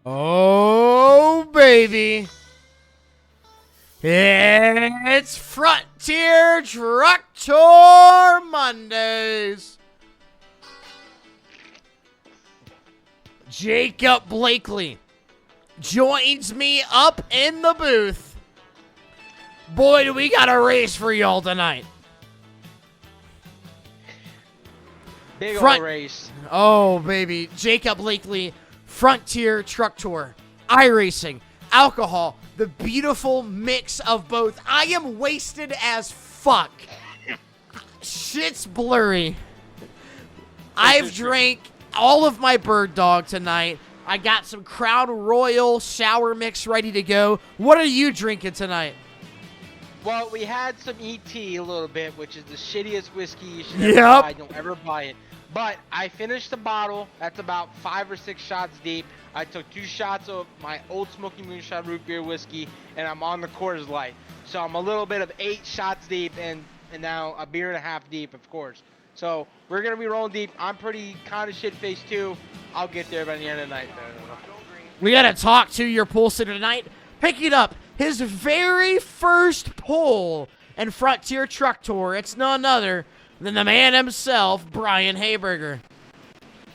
Oh, baby. It's Frontier Truck Tour Mondays. Jacob Blakely joins me up in the booth. Boy, do we got a race for y'all tonight. Big old race. Oh, baby. Jacob Blakely, Frontier Truck Tour, iRacing, alcohol, the beautiful mix of both. I am wasted as fuck. Shit's blurry. I've drank all of my Bird Dog tonight. I got some Crown Royal shower mix ready to go. What are you drinking tonight? Well, we had some ET a little bit, which is the shittiest whiskey you should ever buy. Don't ever buy it. But I finished the bottle. That's about 5 or 6 shots deep. I took 2 shots of my Old Smoky Moonshine root beer whiskey, and I'm on the Coors Light. So I'm a little bit of 8 shots deep, and now a beer and a half deep, of course. So we're going to be rolling deep. I'm pretty kind of shit-faced, too. I'll get there by the end of the night, though. We got to talk to your pole sitter tonight. Picking up his very first pole in Frontier Truck Tour. It's none other than the man himself, Brian Hayberger.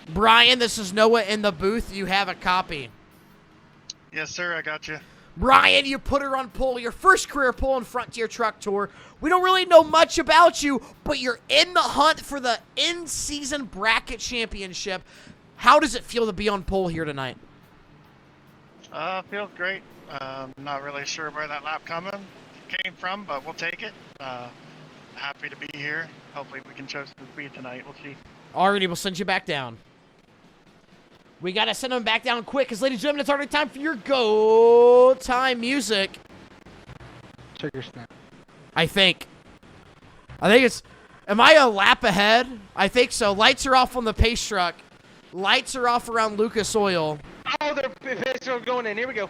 Brian, this is Noah in the booth. You have a copy. Yes, sir. I got you. Brian, you put her on pole. Your first career pole in Frontier Truck Tour. We don't really know much about you, but you're in the hunt for the in-season bracket championship. How does it feel to be on pole here tonight? Feels great. Not really sure where that lap came from, but we'll take it. Happy to be here. Hopefully we can show some speed tonight. We'll see. Alrighty, we'll send you back down. We gotta send them back down quick, because ladies and gentlemen, it's already time for your go time music. Trigger snap. I think it's, am I a lap ahead? I think so. Lights are off on the pace truck. Lights are off around Lucas Oil. Oh, they're going in. Here we go.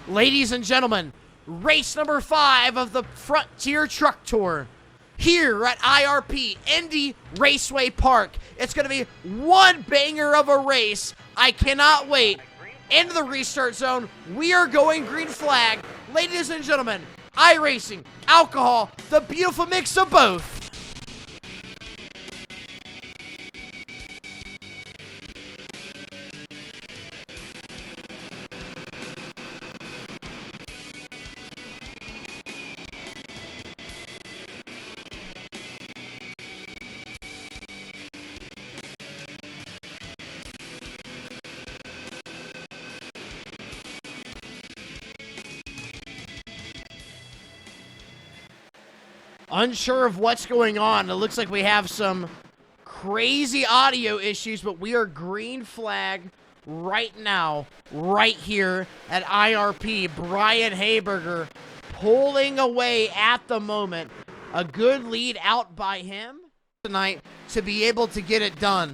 Ladies and gentlemen, race number 5 of the Frontier Truck Tour here at IRP Indy Raceway Park. It's going to be one banger of a race. I cannot wait. Into the restart zone. We are going green flag. Ladies and gentlemen, iRacing, alcohol, the beautiful mix of both. Unsure of what's going on. It looks like we have some crazy audio issues, but we are green flag right now, right here at IRP. Brian Hayberger pulling away at the moment. A good lead out by him tonight to be able to get it done.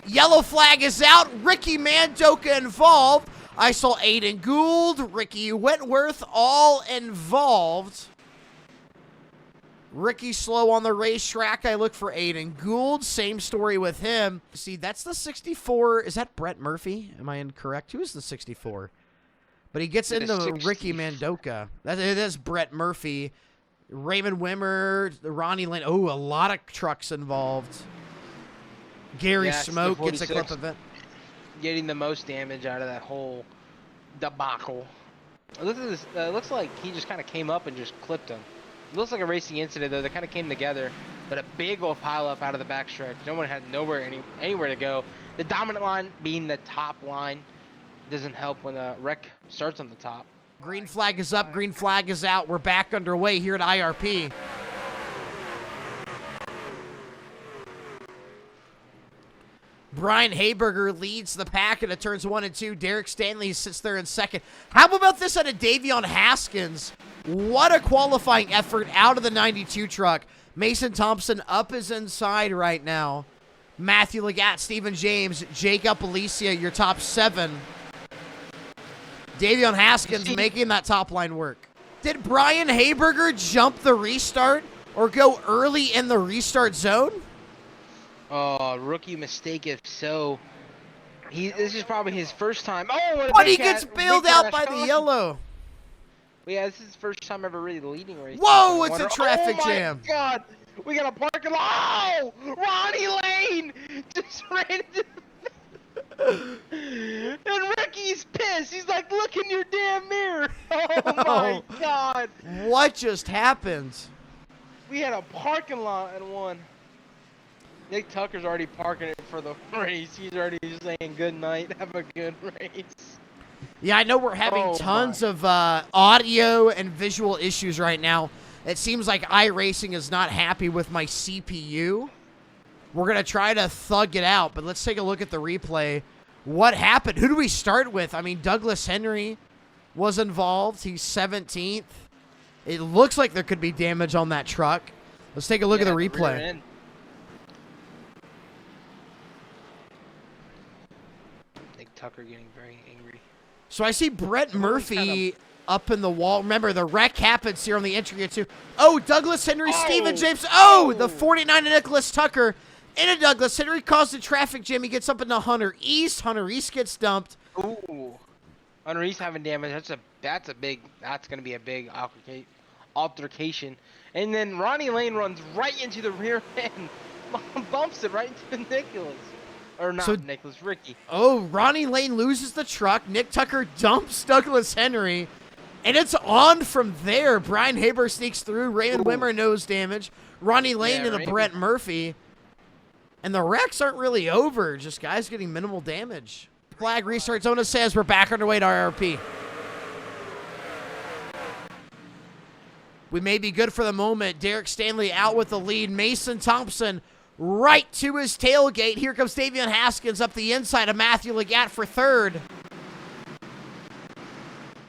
Yellow flag is out. Ricky Mandoka involved. I saw Aiden Gould, Ricky Wentworth all involved. Ricky slow on the racetrack. I look for Aiden Gould. Same story with him. See, that's the 64. Is that Brett Murphy? Am I incorrect? Who is the 64? But he gets into Ricky Mandoka. It is Brett Murphy. Raymond Wimmer, Ronnie Lane. Oh, a lot of trucks involved. Gary Smoke gets a clip of it. Getting the most damage out of that whole debacle. Look at this. Looks like he just kind of came up and just clipped him. It looks like a racing incident, though. They kind of came together, but a big old pileup out of the backstretch. No one had anywhere to go. The dominant line being the top line doesn't help when a wreck starts on the top. Green flag is up. Green flag is out. We're back underway here at IRP. Brian Hayberger leads the pack into turns 1 and 2. Derek Stanley sits there in second. How about this out of Davion Haskins? What a qualifying effort out of the 92 truck. Mason Thompson up his inside right now. Matthew Legatt, Stephen James, Jacob Alicia, your top 7. Davion Haskins making that top line work. Did Brian Hayberger jump the restart or go early in the restart zone? Oh, rookie mistake if so. This is probably his first time. Oh, what a But big he gets cat- bailed big out crash by the caution. yellow. But yeah, this is his first time ever really leading race. Whoa, it's a traffic oh jam. my God, we got a parking lot. Oh, Ronnie Lane just ran into and Ricky's pissed. He's like, look in your damn mirror. Oh my God. What just happened? We had a parking lot and one. Nick Tucker's already parking it for the race. He's already saying good night. Have a good race. Yeah, I know we're having tons of audio and visual issues right now. It seems like iRacing is not happy with my CPU. We're going to try to thug it out, but let's take a look at the replay. What happened? Who do we start with? I mean, Douglas Henry was involved. He's 17th. It looks like there could be damage on that truck. Let's take a look at the replay. Nick Tucker getting very angry. So I see Brett Murphy up in the wall. Remember, the wreck happens here on the entry too. Oh, Douglas Henry, Stephen James. Oh, the 49 of Nicholas Tucker into Douglas Henry caused a traffic jam. He gets up into Hunter East. Hunter East gets dumped. Ooh, Hunter East having damage. That's gonna be a big altercation. And then Ronnie Lane runs right into the rear end, bumps it right into Nicholas. Or not Nicholas, Ricky. Oh, Ronnie Lane loses the truck. Nick Tucker dumps Douglas Henry. And it's on from there. Brian Haber sneaks through. Raymond Wimmer nose damage. Ronnie Lane into Brett Murphy. And the wrecks aren't really over. Just guys getting minimal damage. Flag restart. Zona says we're back underway to IRP. We may be good for the moment. Derek Stanley out with the lead. Mason Thompson right to his tailgate. Here comes Davion Haskins up the inside of Matthew Legat for third.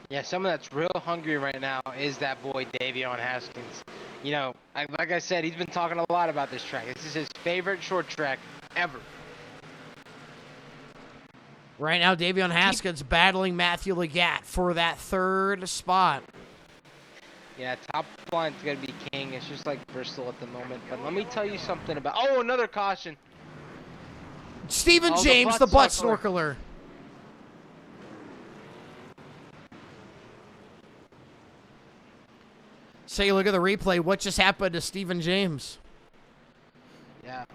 Yeah, someone that's real hungry right now is that boy Davion Haskins. You know, like I said, he's been talking a lot about this track. This is his favorite short track ever. Right now, Davion Haskins battling Matthew Legat for that third spot. Yeah, top line's going to be king. It's just like Bristol at the moment. But let me tell you something about... Oh, another caution. Stephen James, the butt snorkeler. Take a look at the replay. What just happened to Stephen James? Yeah.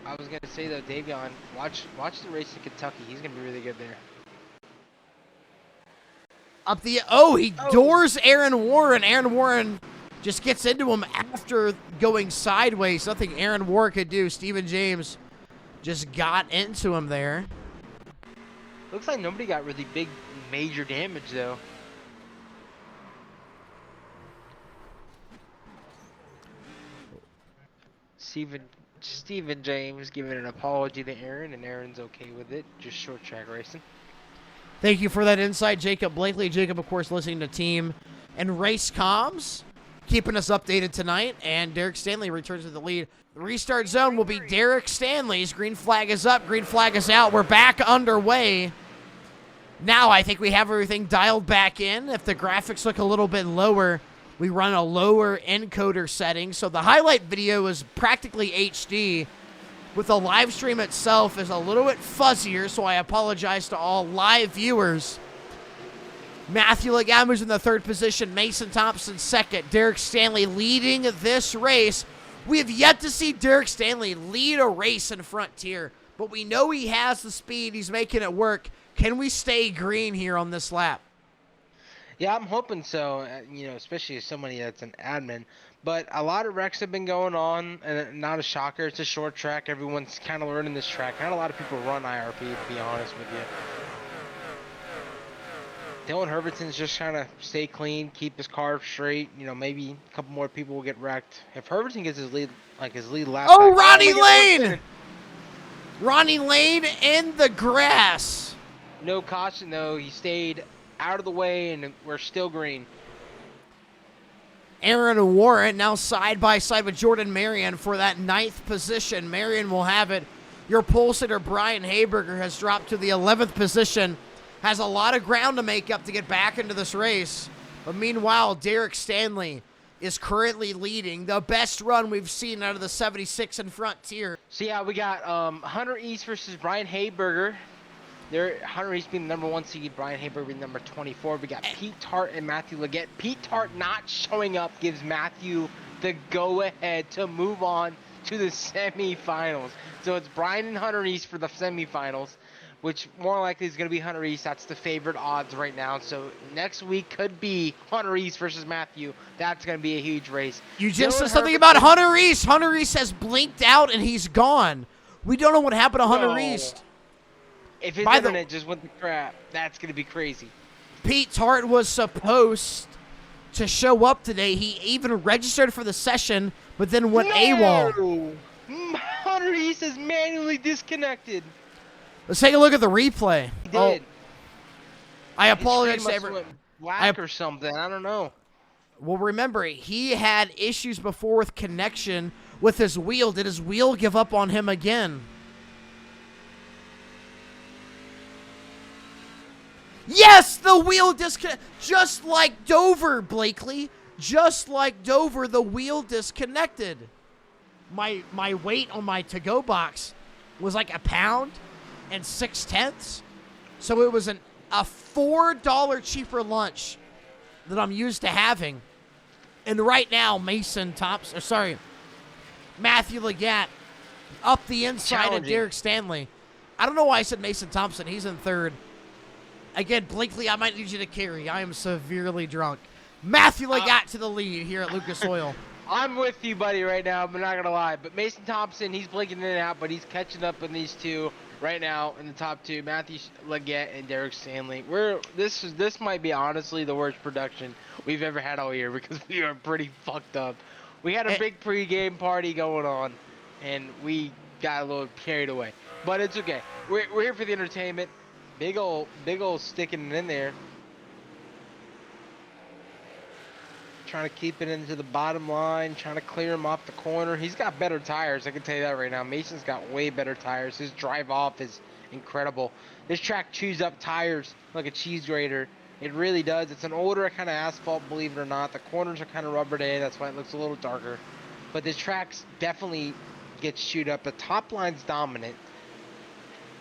I was going to say, though, Davion, watch the race in Kentucky. He's going to be really good there. Up the... he doors Aaron Warren. Aaron Warren just gets into him after going sideways. Nothing Aaron Warren could do. Stephen James just got into him there. Looks like nobody got really big, major damage, though. Stephen James giving an apology to Aaron, and Aaron's okay with it. Just short track racing. Thank you for that insight, Jacob Blakely. Jacob, of course, listening to Team and Race Comms, keeping us updated tonight. And Derek Stanley returns to the lead. The restart zone will be Derek Stanley's. Green flag is up. Green flag is out. We're back underway. Now I think we have everything dialed back in. If the graphics look a little bit lower, we run a lower encoder setting. So the highlight video is practically HD. With the live stream itself is a little bit fuzzier, so I apologize to all live viewers. Matthew Legamu's in the third position. Mason Thompson second. Derek Stanley leading this race. We have yet to see Derek Stanley lead a race in Frontier, but we know he has the speed. He's making it work. Can we stay green here on this lap? Yeah, I'm hoping so, you know, especially as somebody that's an admin. But a lot of wrecks have been going on, and not a shocker. It's a short track. Everyone's kind of learning this track. Not a lot of people run IRP, to be honest with you. Dylan Herbertson's just trying to stay clean, keep his car straight. You know, maybe a couple more people will get wrecked. If Herbertson gets his lead lap Oh, back, Ronnie Lane! Ronnie Lane in the grass. No caution, though. He stayed out of the way, and we're still green. Aaron Warren now side by side with Jordan Marion for that 9th position. Marion will have it. Your pole sitter, Brian Haberger, has dropped to the 11th position. Has a lot of ground to make up to get back into this race. But meanwhile, Derek Stanley is currently leading. The best run we've seen out of the 76 and Frontier. So yeah, we got Hunter East versus Brian Hayberger. Hunter East being the number 1 seed, Brian Hayberger being number 24. We got Pete Tart and Matthew Leggett. Pete Tart not showing up gives Matthew the go-ahead to move on to the semifinals. So it's Brian and Hunter East for the semifinals, which more likely is going to be Hunter East. That's the favorite odds right now. So next week could be Hunter East versus Matthew. That's going to be a huge race. You just said something about Hunter East. Hunter East has blinked out and he's gone. We don't know what happened to Hunter East. If his internet just went to crap, that's going to be crazy. Pete Tart was supposed to show up today. He even registered for the session, but then went AWOL. Hunter East is manually disconnected. Let's take a look at the replay. He did. I apologize to everyone. Black or something. I don't know. Well, remember, he had issues before with connection with his wheel. Did his wheel give up on him again? Yes, the wheel disconnected. Just like Dover, Blakely. Just like Dover, the wheel disconnected. My weight on my to-go box was like 1 pound and 6/10. So it was a $4 cheaper lunch that I'm used to having. And right now, Matthew Leggett up the inside of Derek Stanley. I don't know why I said Mason Thompson. He's in third. Again, Blakely, I might need you to carry. I am severely drunk. Matthew Leggett to the lead here at Lucas Oil. I'm with you, buddy, right now. I'm not going to lie. But Mason Thompson, he's blinking in and out, but he's catching up in these two right now in the top two. Matthew Leggett and Derek Stanley. This might be honestly the worst production we've ever had all year because we are pretty fucked up. We had a big pregame party going on, and we got a little carried away. But it's okay. We're here for the entertainment. Big ol' sticking it in there. Trying to keep it into the bottom line, trying to clear him off the corner. He's got better tires, I can tell you that right now. Mason's got way better tires. His drive off is incredible. This track chews up tires like a cheese grater. It really does. It's an older kind of asphalt, believe it or not. The corners are kind of rubber day, that's why it looks a little darker. But this track definitely gets chewed up. The top line's dominant.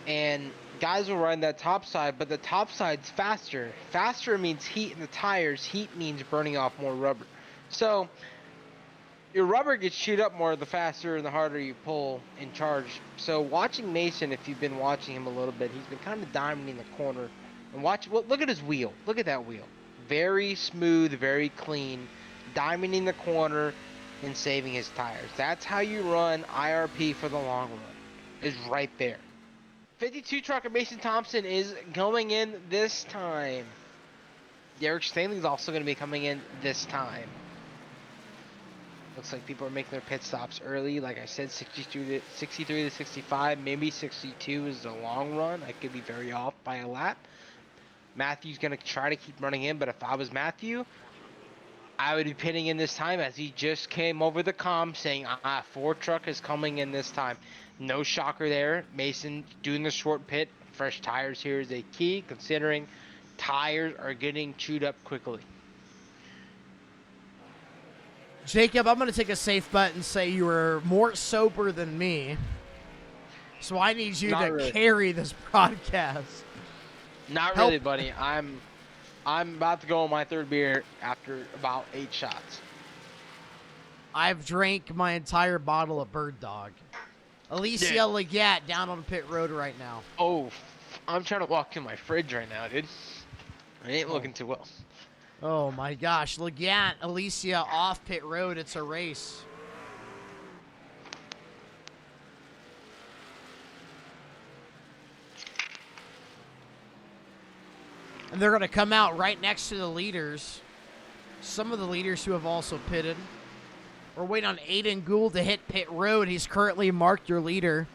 And guys will run that top side, but the top side's faster. Faster means heat in the tires. Heat means burning off more rubber. So your rubber gets chewed up more the faster and the harder you pull and charge. So watching Mason, if you've been watching him a little bit, he's been kind of diamonding the corner. And look at his wheel. Look at that wheel. Very smooth, very clean. Diamonding the corner and saving his tires. That's how you run IRP for the long run. Is right there. 52 truck of Mason Thompson is going in this time. Derek Stanley's also going to be coming in this time. Looks like people are making their pit stops early. Like I said, 63 to 65, maybe 62 is the long run. I could be very off by a lap. Matthew's going to try to keep running in, but if I was Matthew, I would be pitting in this time as he just came over the comm saying, Ford truck is coming in this time. No shocker there. Mason doing the short pit. Fresh tires here is a key, considering tires are getting chewed up quickly. Jacob, I'm going to take a safe bet and say you were more sober than me. So I need you to carry this broadcast. Not really, buddy. I'm about to go on my third beer after about 8 shots. I've drank my entire bottle of Bird Dog. Alicia Leggett down on pit road right now. Oh, I'm trying to walk to my fridge right now, dude. I ain't looking too well. Oh my gosh, Leggett, Alicia off pit road. It's a race. And they're going to come out right next to the leaders. Some of the leaders who have also pitted. We're waiting on Aiden Gould to hit pit road. He's currently marked your leader.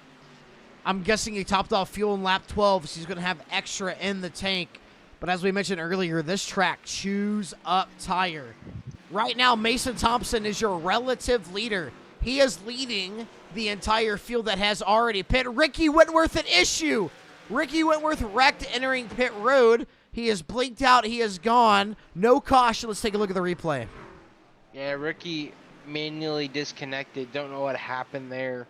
I'm guessing he topped off fuel in lap 12, so he's going to have extra in the tank. But as we mentioned earlier, this track chews up tire. Right now, Mason Thompson is your relative leader. He is leading the entire field that has already pit. Ricky Whitworth an issue. Ricky Whitworth wrecked entering pit road. He is blinked out. He is gone. No caution. Let's take a look at the replay. Yeah, Ricky manually disconnected. Don't know what happened there.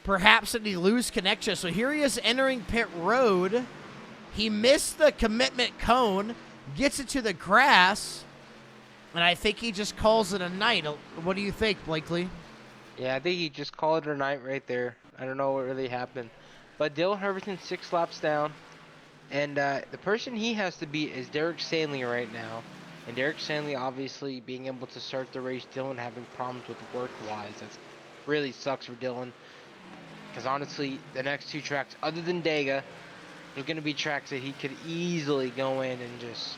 Perhaps did he lose connection? So here he is entering pit road. He missed the commitment cone, gets it to the grass, and I think he just calls it a night. What do you think, Blakely? Yeah, I think he just called it a night right there. I don't know what really happened. But Dylan Herbertson's 6 laps down. And the person he has to beat is Derek Stanley right now. And Derek Stanley obviously being able to start the race, Dylan having problems with work-wise. That really sucks for Dylan. Because honestly, the next 2 tracks, other than Dega, there's going to be tracks that he could easily go in and just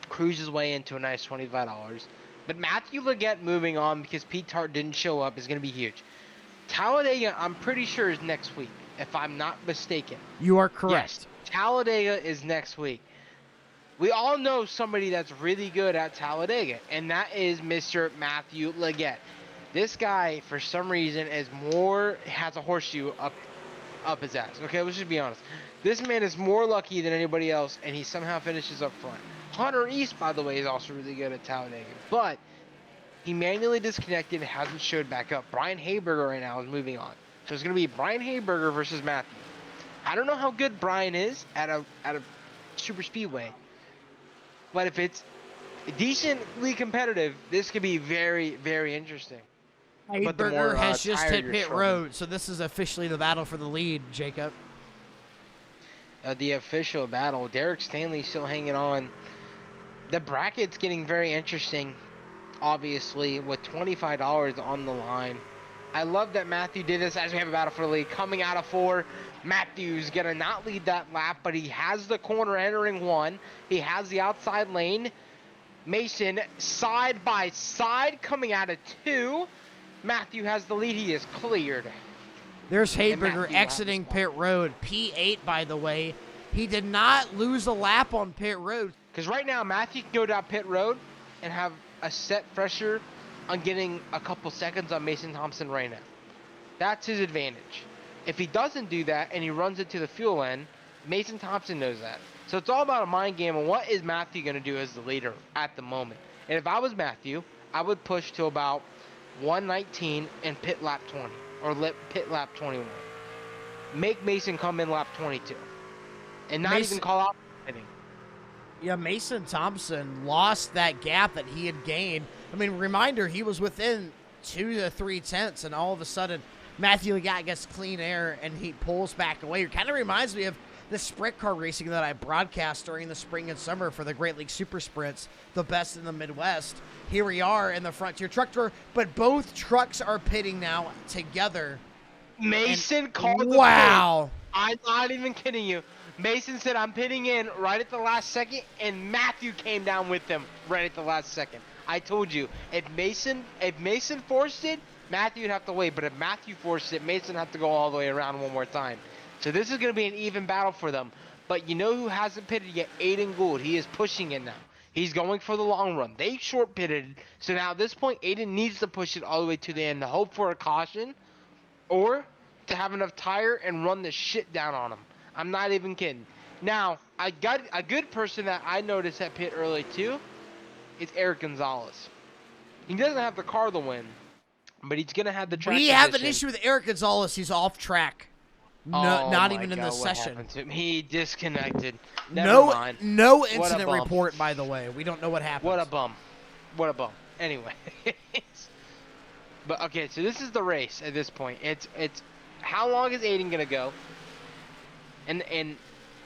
cruise his way into a nice $25. But Matthew Legette moving on because Pete Tart didn't show up is going to be huge. Talladega, I'm pretty sure, is next week, if I'm not mistaken. You are correct. Yes, Talladega is next week. We all know somebody that's really good at Talladega, and that is Mr. Matthew Legette. This guy, for some reason, has a horseshoe up his ass. Okay, let's just be honest. This man is more lucky than anybody else, and he somehow finishes up front. Hunter East, by the way, is also really good at Talladega, but he manually disconnected and hasn't showed back up. Brian Hayberger right now is moving on. So it's going to be Brian Hayberger versus Matthew. I don't know how good Brian is at a super speedway, but if it's decently competitive, this could be very, very interesting. Hayberger has just hit pit road, so this is officially the battle for the lead, Jacob. The official battle. Derek Stanley still hanging on. The bracket's getting very interesting, obviously, with $25 on the line. I love that Matthew did this as we have a battle for the lead. Coming out of 4, Matthew's going to not lead that lap, but he has the corner entering 1. He has the outside lane. Mason side by side coming out of 2. Matthew has the lead. He is cleared. There's Hayberger exiting pit road. P8, by the way. He did not lose a lap on pit road. Because right now, Matthew can go down pit road and have a set pressure on getting a couple seconds on Mason Thompson right now. That's his advantage. If he doesn't do that and he runs it to the fuel end, Mason Thompson knows that. So it's all about a mind game and what is Matthew going to do as the leader at the moment. And if I was Matthew, I would push to about 119 and pit lap 20 or pit lap 21. Make Mason come in lap 22 and not even call out pitting. Yeah, Mason Thompson lost that gap that he had gained. I mean, reminder, he was within 2 to 3 tenths, and all of a sudden, Matthew Legette gets clean air, and he pulls back away. It kind of reminds me of the sprint car racing that I broadcast during the spring and summer for the Great League Super Sprints, the best in the Midwest. Here we are in the Frontier Truck Tour, but both trucks are pitting now together. Mason called the pit. I'm not even kidding you. Mason said, I'm pitting in right at the last second, and Matthew came down with them right at the last second. I told you, if Mason forced it, Matthew would have to wait, but if Matthew forced it, Mason would have to go all the way around one more time. So this is going to be an even battle for them. But you know who hasn't pitted yet? Aiden Gould. He is pushing it now. He's going for the long run. They short pitted, so now at this point, Aiden needs to push it all the way to the end to hope for a caution, or to have enough tire and run the shit down on him. I'm not even kidding. Now, I got a good person that I noticed at pit early too. It's Eric Gonzalez. He doesn't have the car to win, but he's gonna have the track. We have an issue with Eric Gonzalez. He's off track. No, not even in the session. He disconnected. Never mind. No incident report, by the way. We don't know what happened. What a bum. What a bum. Anyway. But okay, so this is the race at this point. It's how long is Aiden gonna go? And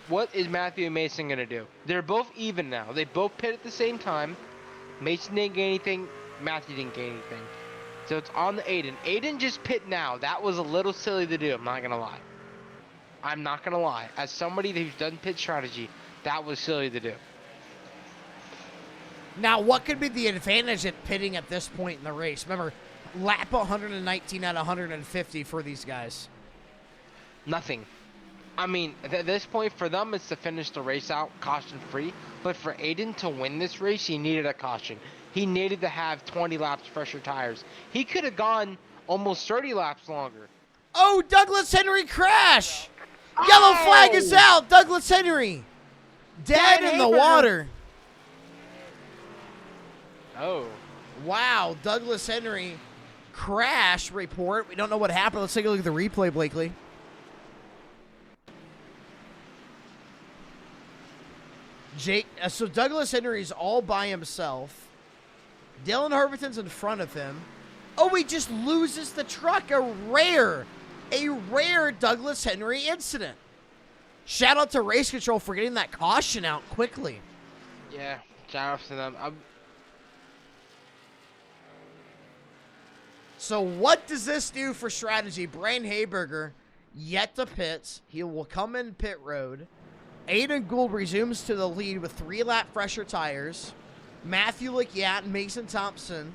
what is Matthew and Mason gonna do? They're both even now. They both pit at the same time. Mason didn't get anything. Matthew didn't get anything. So it's on the Aiden. Aiden just pit now. That was a little silly to do. I'm not gonna lie. I'm not gonna lie. As somebody who's done pit strategy, that was silly to do. Now, what could be the advantage at pitting at this point in the race? Remember, lap 119 out of 150 for these guys. Nothing. I mean, at this point, for them, it's to finish the race out caution-free. But for Aiden to win this race, he needed a caution. He needed to have 20 laps fresher tires. He could have gone almost 30 laps longer. Oh, Douglas Henry crash! Yellow flag is out! Douglas Henry! Dead in the water. Oh. Wow, Douglas Henry crash report. We don't know what happened. Let's take a look at the replay, Blakely. So Douglas Henry's all by himself. Dylan Herberton's in front of him. Oh, he just loses the truck. A rare Douglas Henry incident. Shout out to Race Control for getting that caution out quickly. Yeah, shout out to them. So what does this do for strategy? Brian Hayberger yet to pit. He will come in pit road. Aiden Gould resumes to the lead with 3-lap fresher tires. Matthew Lecquiat and Mason Thompson.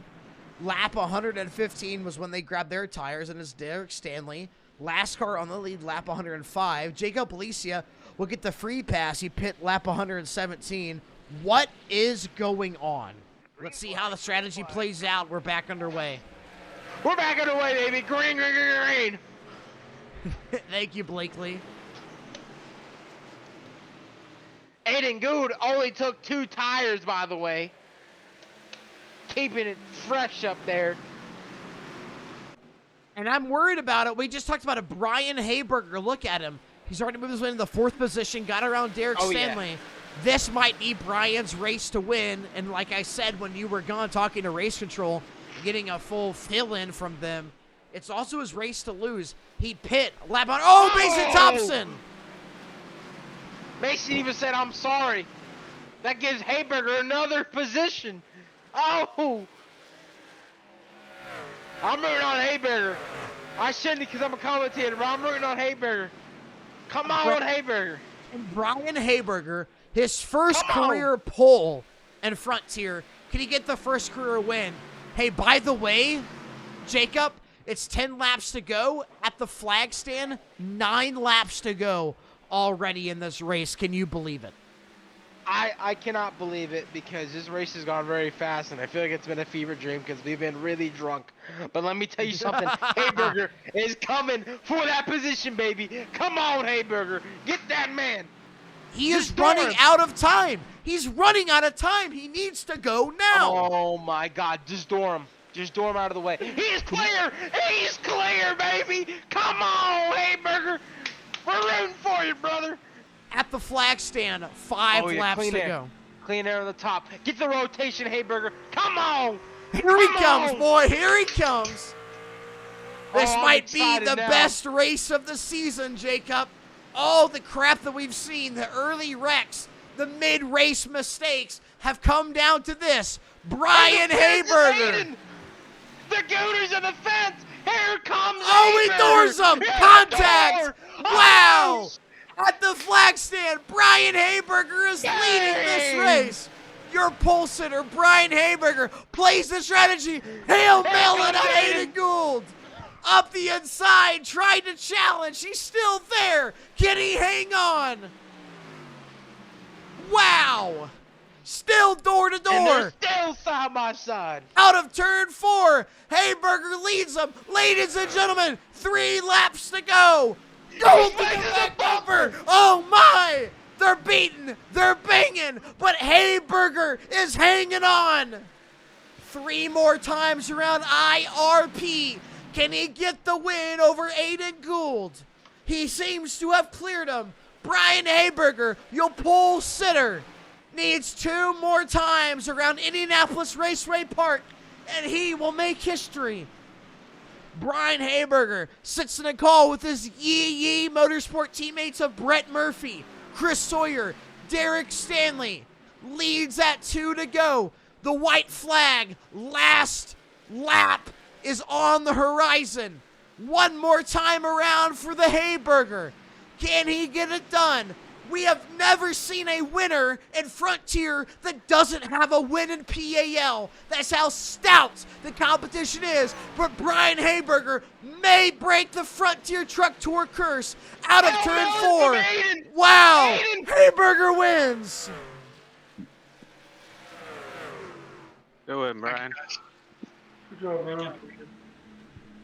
Lap 115 was when they grabbed their tires, and it's Derek Stanley. Last car on the lead, lap 105. Jacob Alicia will get the free pass. He pit lap 117. What is going on? Let's see how the strategy plays out. We're back underway. We're back underway, baby. Green, green, green, green. Thank you, Blakely. Aiden Gould only took 2 tires, by the way. Keeping it fresh up there. And I'm worried about it. We just talked about it. Brian Hayberger, look at him. He's already moved his way into the 4th position, got around Derek Stanley. Yeah. This might be Brian's race to win. And like I said, when you were gone talking to Race Control, getting a full fill-in from them, it's also his race to lose. He pit, lap on. Oh, Mason Thompson! Mason even said, I'm sorry. That gives Hayberger another position. Oh! I'm rooting on Hayberger. I shouldn't because I'm a commentator, but I'm rooting on Hayberger. Come on, Hayberger. And Brian Hayberger, his first career pole in Frontier. Can he get the first career win? Hey, by the way, Jacob, it's 10 laps to go at the flag stand. 9 laps to go already in this race. Can you believe it? I cannot believe it because this race has gone very fast, and I feel like it's been a fever dream because we've been really drunk. But let me tell you something. Hayberger is coming for that position, baby. Come on, Hayberger. Get that man. He is running out of time. He's running out of time. He needs to go now. Oh, my God. Just door him. Just door him out of the way. He's clear. He's clear, baby. Come on, Hayberger. We're rooting for you, brother. At the flag stand, 5 laps to go. Clean air on the top. Get the rotation, Hayberger. Come on. Here he comes, boy. Here he comes. This might be the best race of the season, Jacob. All the crap that we've seen, the early wrecks, the mid-race mistakes have come down to this. Brian Hayberger. The Gooners of the fence. Here comes Oh, he doors him. Contact. Wow. At the flag stand, Brian Hayberger is leading this race. Your pole sitter, Brian Hayberger, plays the strategy. Hail Melon on Aiden Gould. Up the inside, tried to challenge. He's still there. Can he hang on? Wow. Still door to door. And they're still side by side. Out of turn 4, Hayberger leads them. Ladies and gentlemen, 3 laps to go. Gould to the back bumper. Oh my. They're beaten. They're banging. But Hayberger is hanging on. 3 more times around IRP. Can he get the win over Aiden Gould? He seems to have cleared him. Brian Hayberger, your pole sitter, needs 2 more times around Indianapolis Raceway Park, and he will make history. Brian Hayberger sits in a call with his Yee Motorsport teammates of Brett Murphy, Chris Sawyer, Derek Stanley. Leads at 2 to go. The white flag, last lap, is on the horizon. 1 more time around for the Hayberger. Can he get it done? We have never seen a winner in Frontier that doesn't have a win in PAL. That's how stout the competition is. But Brian Hayberger may break the Frontier Truck Tour curse out of turn 4. Wow! Hayberger wins! Go ahead, Brian. Good job, man.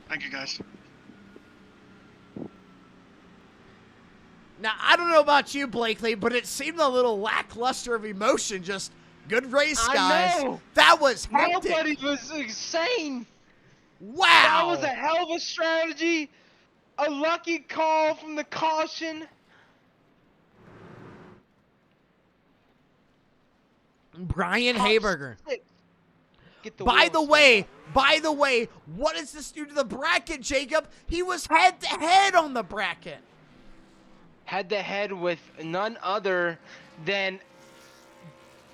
Thank you, guys. Now, I don't know about you, Blakely, but it seemed a little lackluster of emotion just Good race, I guys. know. That was hectic. Nobody was insane. Wow. That was a hell of a strategy. A lucky call from the caution. Brian Hayberger. Get the By wheels the way, what does this do to the bracket, Jacob? He was head to head on the bracket. Head to head with none other than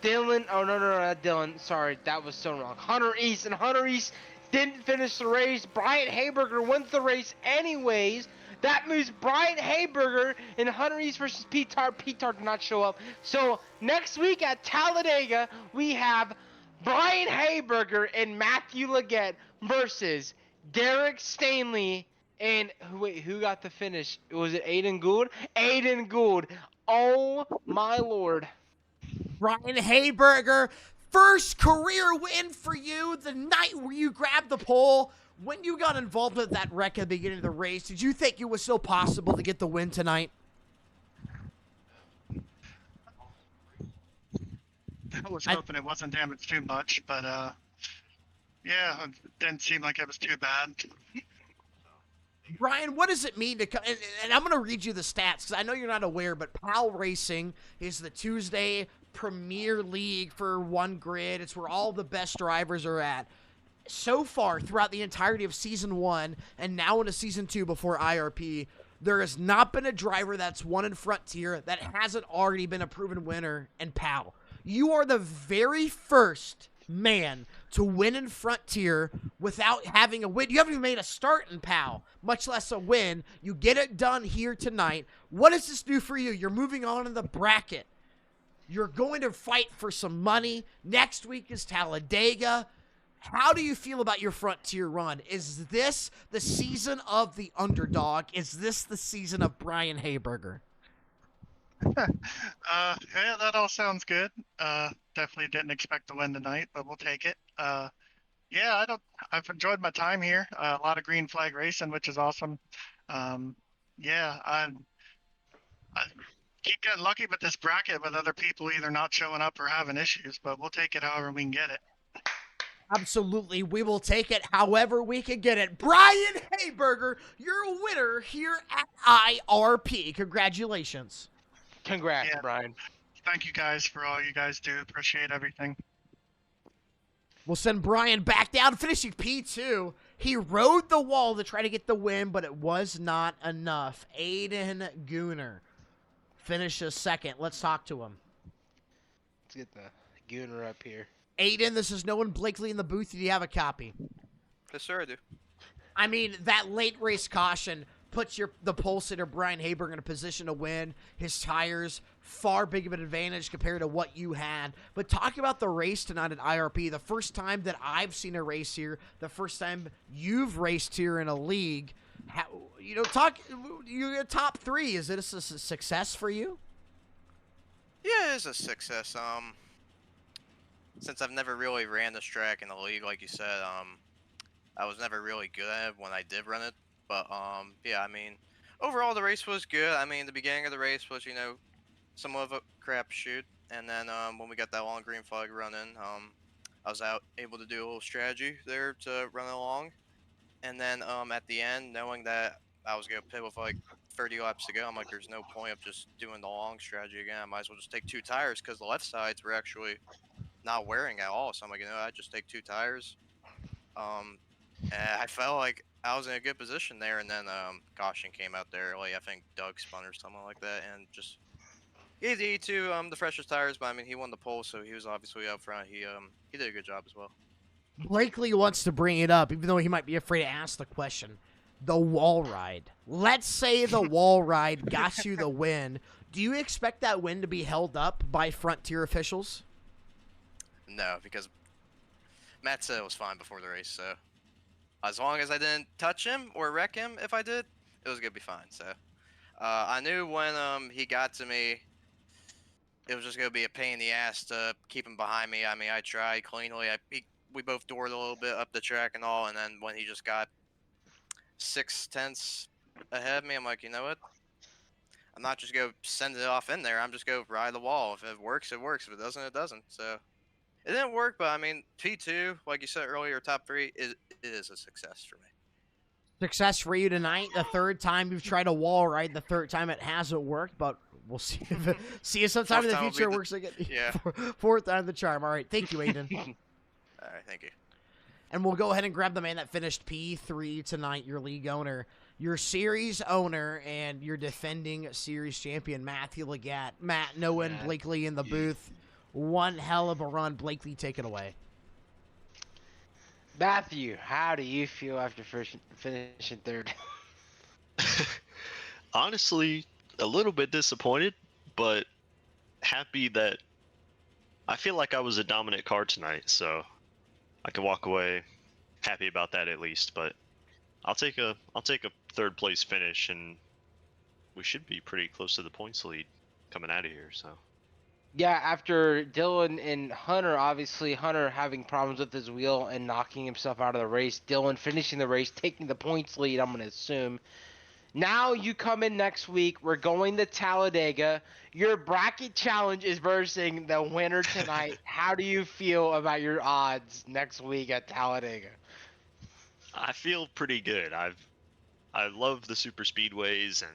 Dylan. Oh, no, not Dylan. Sorry, that was so wrong. Hunter East. And Hunter East didn't finish the race. Brian Hayberger wins the race anyways. That moves Brian Hayberger in Hunter East versus Pete Tart. Pete Tart did not show up. So next week at Talladega, we have Brian Hayberger and Matthew Leggett versus Derek Stanley and who got the finish? Was it Aiden Gould? Aiden Gould. Oh my lord. Brian Hayberger, first career win for you the night where you grabbed the pole. When you got involved with that wreck at the beginning of the race, did you think it was still possible to get the win tonight? I was hoping it wasn't damaged too much, but yeah, it didn't seem like it was too bad. Brian, what does it mean to come? And I'm going to read you the stats because I know you're not aware, but PAL Racing is the Tuesday Premier League for One Grid. It's where all the best drivers are at. So far, throughout the entirety of Season 1 and now into Season 2 before IRP, there has not been a driver that's won in Frontier that hasn't already been a proven winner in PAL. You are the very first man to win in Frontier without having a win. You haven't even made a start in PAL, much less a win. You get it done here tonight. What does this do for you? You're moving on in the bracket. You're going to fight for some money. Next week is Talladega. How do you feel about your Frontier run? Is this the season of the underdog? Is this the season of Brian Hayberger? Yeah, that all sounds good. Definitely didn't expect to win tonight, but we'll take it. Yeah, I've enjoyed my time here. A lot of green flag racing, which is awesome. Yeah, I keep getting lucky with this bracket with other people either not showing up or having issues, but we'll take it however we can get it. Absolutely, we will take it however we can get it. Brian Hayberger, you're a winner here at IRP. Congratulations. Congrats, Yeah. Brian. Thank you guys for all you guys do. Appreciate everything. We'll send Brian back down, finishing P2. He rode the wall to try to get the win, but it was not enough. Aiden Gooner finishes second. Let's talk to him. Let's get the Gooner up here. Aiden, this is Noah Blakely in the booth. Do you have a copy? Yes, sir, I do. I mean, that late race caution puts the pole sitter Brian Hayberger in a position to win. His tires, far big of an advantage compared to what you had. But talk about the race tonight at IRP. The first time that I've seen a race here, the first time you've raced here in a league. You're top three. Is it a success for you? Yeah, it is a success. Since I've never really ran this track in the league, like you said, I was never really good at it when I did run it. But yeah, I mean, overall the race was good. I mean, the beginning of the race was, somewhat of a crapshoot, and then when we got that long green flag running, I was able to do a little strategy there to run along, and then at the end, knowing that I was gonna pit with like 30 laps to go, I'm like, there's no point of just doing the long strategy again. I might as well just take two tires because the left sides were actually not wearing at all. So I'm like, I'd just take two tires. And I felt like I was in a good position there, and then caution came out there. Like I think Doug spun or something like that, and just gave the E2 the freshest tires. But I mean, he won the pole, so he was obviously up front. He did a good job as well. Blakely wants to bring it up, even though he might be afraid to ask the question. The wall ride. Let's say the wall ride got you the win. Do you expect that win to be held up by Frontier officials? No, because Matt said it was fine before the race, so as long as I didn't touch him or wreck him, if I did, it was gonna be fine. So I knew when he got to me, it was just gonna be a pain in the ass to keep him behind me. I mean, I tried cleanly. We both doored a little bit up the track and all, and then when he just got 6/10 ahead of me, I'm like, you know what? I'm not just gonna send it off in there. I'm just gonna ride the wall. If it works, it works. If it doesn't, it doesn't. So It didn't work, but I mean, P2, like you said earlier, top 3 is a success for me. Success for you tonight. The third time you've tried a wall ride. The third time it hasn't worked, but we'll see if sometime in the Fourth time will future it be works again. yeah. Fourth time the charm. All right. Thank you, Aiden. All right, thank you. And we'll go ahead and grab the man that finished P3 tonight, your league owner, your series owner, and your defending series champion, Matthew Legat. Matt, Noah, and Blakely in the booth. One hell of a run. Blakely, take it away. Matthew, how do you feel after finishing third? Honestly, a little bit disappointed, but happy that I feel like I was a dominant car tonight, so I can walk away happy about that at least. But I'll take a third place finish, and we should be pretty close to the points lead coming out of here. So Yeah, after Dylan and Hunter, obviously Hunter having problems with his wheel and knocking himself out of the race, Dylan finishing the race, taking the points lead, I'm going to assume. Now you come in next week, we're going to Talladega. Your bracket challenge is versing the winner tonight. How do you feel about your odds next week at Talladega? I feel pretty good. I love the super speedways, and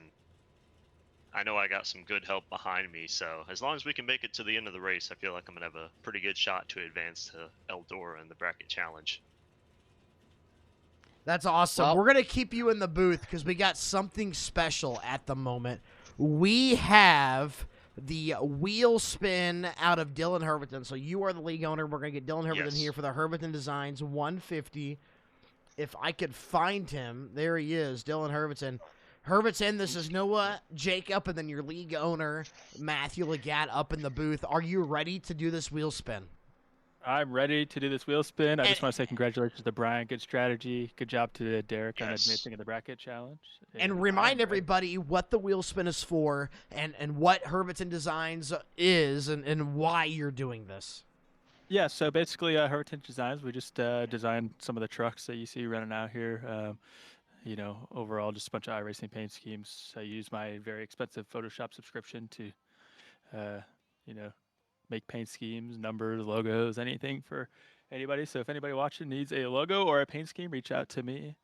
I know I got some good help behind me, so as long as we can make it to the end of the race, I feel like I'm going to have a pretty good shot to advance to Eldora in the bracket challenge. That's awesome. Well- We're going to keep you in the booth because we got something special at the moment. We have the wheel spin out of Dylan Herberton. So you are the league owner. We're going to get Dylan Herberton Yes. here for the Herberton Designs 150. If I could find him, there he is, Dylan Herberton. Herberton, this is Noah, Jacob, and then your league owner, Matthew Legat, up in the booth. Are you ready to do this wheel spin? I'm ready to do this wheel spin. I And- just want to say congratulations to Brian. Good strategy. Good job to Derek on Yes. advancing in the bracket challenge. And I'm remind ready. everybody what the wheel spin is for and what Herberton Designs is and why you're doing this. Yeah, so basically, Herberton Designs, we just designed some of the trucks that you see running out here. Overall, just a bunch of iRacing paint schemes. I use my very expensive Photoshop subscription to, make paint schemes, numbers, logos, anything for anybody. So if anybody watching needs a logo or a paint scheme, reach out to me.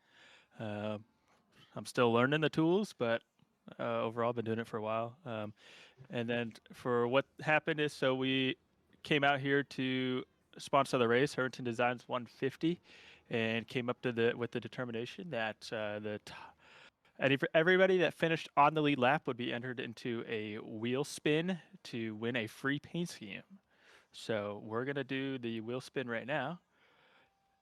I'm still learning the tools, but overall, I've been doing it for a while. And then for what happened is, so we came out here to sponsor the race, Herberton Designs 150, and came up with the determination that everybody that finished on the lead lap would be entered into a wheel spin to win a free paint scheme. So we're gonna do the wheel spin right now.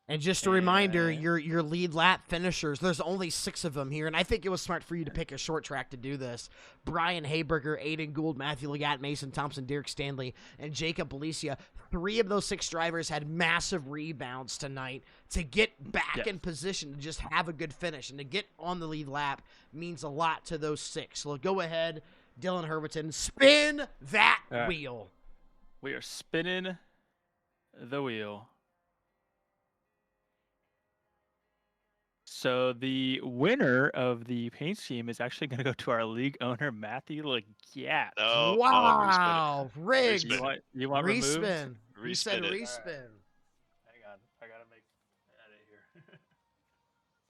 And just a reminder, And- your lead lap finishers, there's only 6 of them here, and I think it was smart for you to pick a short track to do this. Brian Hayberger, Aiden Gould, Matthew Legat, Mason Thompson, Derek Stanley, and Jacob Belicia. 3 of those 6 drivers had massive rebounds tonight to get back Yes. in position to just have a good finish. And to get on the lead lap means a lot to those 6. So go ahead, Dylan Herberton, spin that All right. wheel. We are spinning the wheel. So the winner of the paint scheme is actually going to go to our league owner, Matthew Legat. Oh, Wow, rigged. Respin. You want removed? Respin. You said Respin it. respin. Hang on, I gotta make edit here.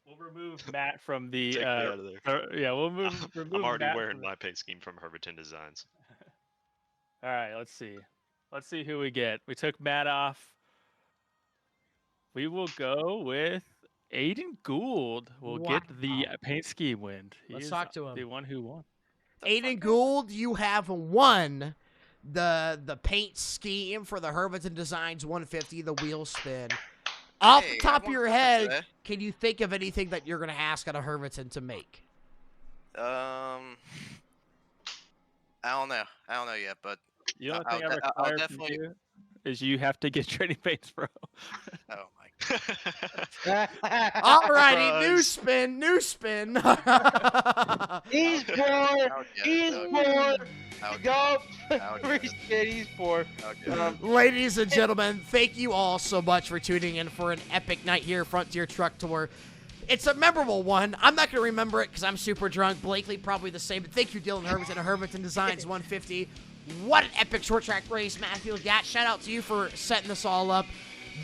We'll remove Matt from the. Take me out of there. Yeah, we'll remove. I'm already Matt wearing from my paint scheme from Herberton Designs. All right, let's see. Let's see who we get. We took Matt off. We will go with Aiden Gould. Will get the paint scheme win. He Let's is talk to him. The one who won. Aiden Gould, you have won the paint scheme for the Herberton Designs 150, the wheel spin. Off the Hey, top I of your won head, today. can you think of anything that you're going to ask out of Herberton to make? I don't know. I don't know yet, but The only I'll thing I de- I'll require from definitely- you is you have to get Trading Paints Pro. oh my. All righty, new Surprise. spin, new spin. He's poor. I'll get it, He's I'll poor. get it, I'll Go. I'll get it. Respin. He's poor. I'll get it. Ladies and gentlemen, thank you all so much for tuning in for an epic night here, Frontier Truck Tour. It's a memorable one. I'm not going to remember it because I'm super drunk. Blakely probably the same. But thank you, Dylan Herberton of Herberton Designs 150. What an epic short track race, Matthew Gatt. Shout out to you for setting this all up.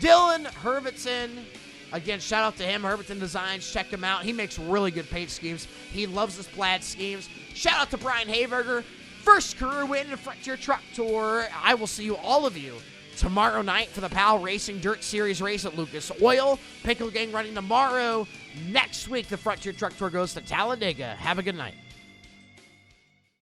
Dylan Herbertson, again, shout out to him. Herbertson Designs, check him out. He makes really good paint schemes. He loves his plaid schemes. Shout out to Brian Hayberger, first career win in Frontier Truck Tour. I will see you, all of you, tomorrow night for the PAL Racing Dirt Series race at Lucas Oil. Pickle Gang running tomorrow. Next week, the Frontier Truck Tour goes to Talladega. Have a good night.